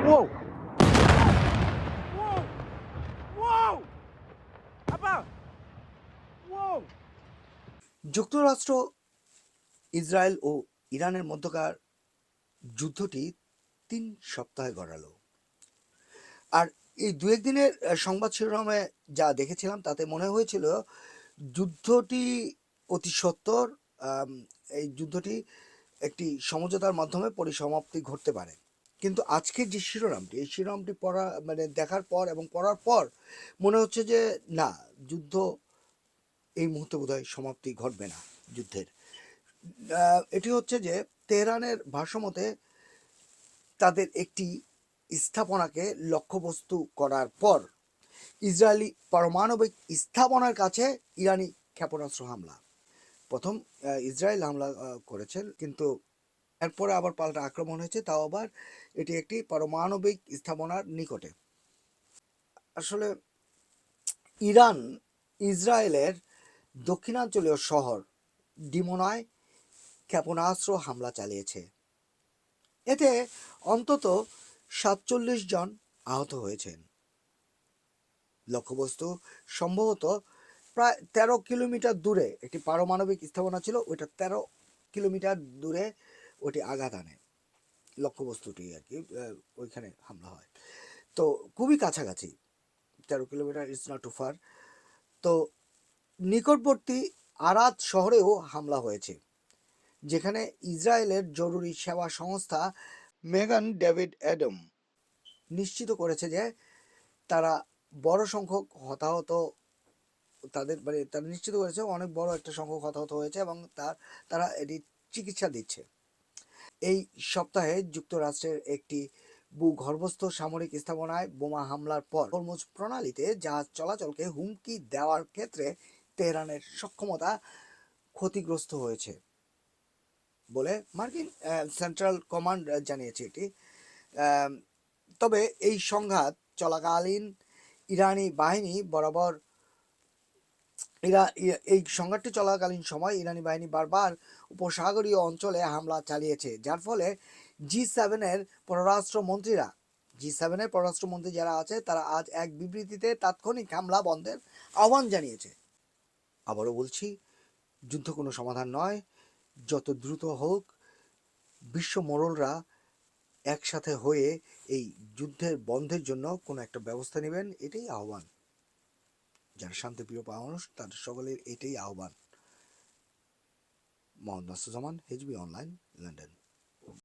Whoa! Whoa! Whoa! Abba! Whoa! যুক্তরাষ্ট্র, Israel ও ইরানের মধ্যকার যুদ্ধটি 3 সপ্তাহে গড়ালো। আর এই দু একদিনের সংবাদ শিরোনামে যা দেখেছিলাম তাতে মনে হয়েছিল যুদ্ধটি অতি সত্বর, আম, এই যুদ্ধটি একটি সমঝোতার মাধ্যমে পরিসমাপ্তি ঘটতে পারে। কিন্তু আজকের যে শিরোনামটি, এই শিরোনামটি পড়া মানে দেখার পর এবং পড়ার পর মনে হচ্ছে যে না, যুদ্ধ এই মুহূর্তে বোধহয় সমাপ্তি ঘটবে না যুদ্ধের। এটি হচ্ছে যে তেহরানের ভাষ্যমতে তাদের একটি স্থাপনাকে লক্ষ্যবস্তু করার পর ইসরায়েলি পারমাণবিক স্থাপনার কাছে ইরানি ক্ষেপণাস্ত্র হামলা। প্রথম ইসরায়েল হামলা করেছেন, কিন্তু এরপরে আবার পাল্টা আক্রমণ হয়েছে, তাও আবার এটি একটি পারমাণবিক স্থাপনার নিকটে। আসলে ইরান ইসরায়েলের দক্ষিণাঞ্চলীয় শহর ডিমোনায় ক্ষেপণাস্ত্র হামলা চালিয়েছে। এতে অন্তত 47 জন আহত হয়েছেন। লক্ষ্যবস্তু সম্ভবত প্রায় 13 কিলোমিটার দূরে একটি পারমাণবিক স্থাপনা ছিল, ওইটা 13 কিলোমিটার দূরে ওইটি আঘাত আনে লক্ষ্যবস্তুটি আর কি। ওইখানে হামলা হয়, তো খুবই কাছাকাছি। 13 kilometre is not too far. তো নিকটবর্তী আরাদ শহরেও হামলা হয়েছে, যেখানে ইসরায়েলের জরুরি সেবা সংস্থা মেগান ডেভিড অ্যাডম নিশ্চিত করেছে যে তারা বড় সংখ্যক হতাহত, তারা নিশ্চিত করেছে অনেক বড় একটা সংখ্যক হতাহত হয়েছে এবং তারা এটি চিকিৎসা দিচ্ছে। এই সপ্তাহে যুক্তরাষ্ট্রের একটি ভূগর্ভস্থ সামরিক স্থাপনায় বোমা হামলার পর হরমুজ প্রণালীতে জাহাজ চলাচলকে হুমকি দেওয়ার ক্ষেত্রে তেহরানের সক্ষমতা ক্ষতিগ্রস্ত হয়েছে বলে মার্কিন সেন্ট্রাল কমান্ড জানিয়েছে এটি। তবে এই সংঘাত চলাকালীন ইরানি বাহিনী বরাবর এই সংঘাতটি চলাকালীন সময় ইরানি বাহিনী বারবার উপসাগরীয় অঞ্চলে হামলা চালিয়েছে, যার ফলে জি7-এর পররাষ্ট্রমন্ত্রী যারা আছে তারা আজ এক বিবৃতিতে তাৎক্ষণিক হামলা বন্ধের আহ্বান জানিয়েছে। আবারও বলছি, যুদ্ধ কোনো সমাধান নয়। যত দ্রুত হোক বিশ্ব মোড়লরা একসাথে হয়ে এই যুদ্ধের বন্ধের জন্য কোনো একটা ব্যবস্থা নেবেন, এটাই আহ্বান। যারা শান্তিপ্রিয় মানুষ তাদের সকলের এটাই আহ্বান। Mohammad Nasruzzaman, HB online, London.